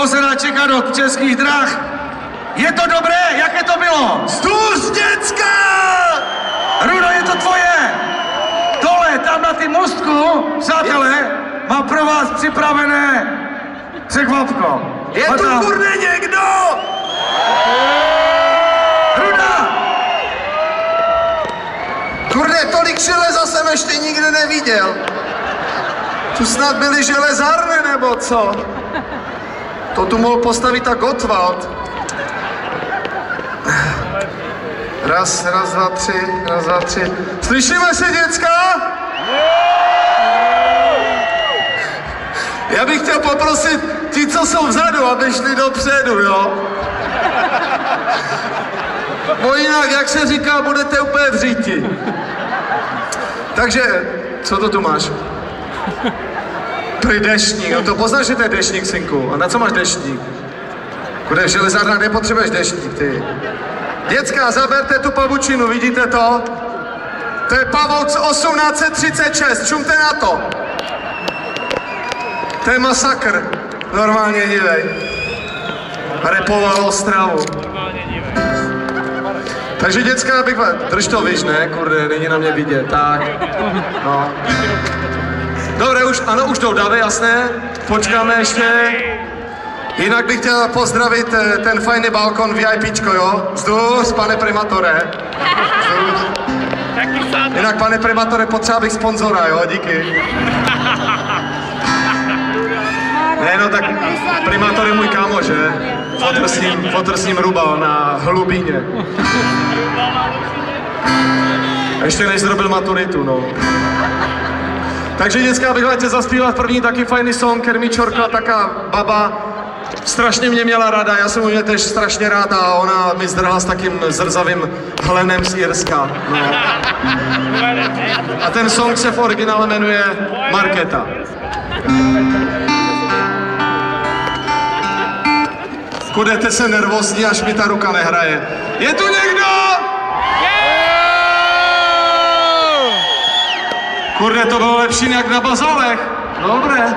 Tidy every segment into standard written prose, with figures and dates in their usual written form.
Kozenáček do Českých drah. Je to dobré? Jaké to bylo? Stůř, děcka! Rudo, je to tvoje! Dole, tam na ty mostku, přátelé, mám pro vás připravené překvapko. Je tu kurde někdo? Ruda! Kurde, tolik železa jsem ještě nikdy neviděl. Tu snad byly železárny, nebo co? To tu mohl postavit tak Gottwald. Raz, dva, tři. Slyšíme se, děcka? Já bych chtěl poprosit ti, co jsou vzadu, aby šli dopředu, jo? Bo jinak, jak se říká, budete úplně v říti. Takže, co to tu máš? To je deštník, no to poznáš, že to je deštník, synku. A na co máš deštník? Kude v železárnách nepotřebuješ deštník, ty. Děcka, zaberte tu pavučinu, vidíte to? To je pavouk z 1836, čumte na to. To je masakr, normálně dívej. Repoval Ostravu. Takže děcka, abych vás... Drž to, víš, ne? Kurde, není na mě vidět, tak. No. Dobré, už jdou davy, jasné? Počkáme ještě. Jinak bych chtěl pozdravit ten fajný balkon VIPčko, jo? Vzduch, pane primatore. Jinak, pane primatore, potřeba bych sponzora, jo? Díky. Ne, no tak primátor je můj kámo, že? Fotr s ním rubal na Hlubíně. Ještě než zrobil maturitu, no. Takže děcka, bych chtěl zaspívat první taky fajný song, Kermičorka, taká baba. Strašně mě měla ráda, já jsem u mě tež strašně ráda a ona mi zdrhla s takým zrzavým hlenem z Irska. No. A ten song se v originále jmenuje Markéta. Kudete se nervózní, až mi ta ruka nehraje. Je tu někdo? Kurde, to bylo lepší jak na bazálech. Dobré.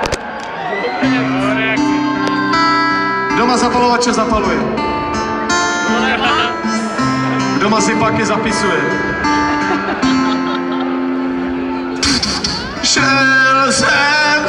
Kdo má zapalovače, zapaluje. Kdo má zipaky, zapisuje. Šel jsem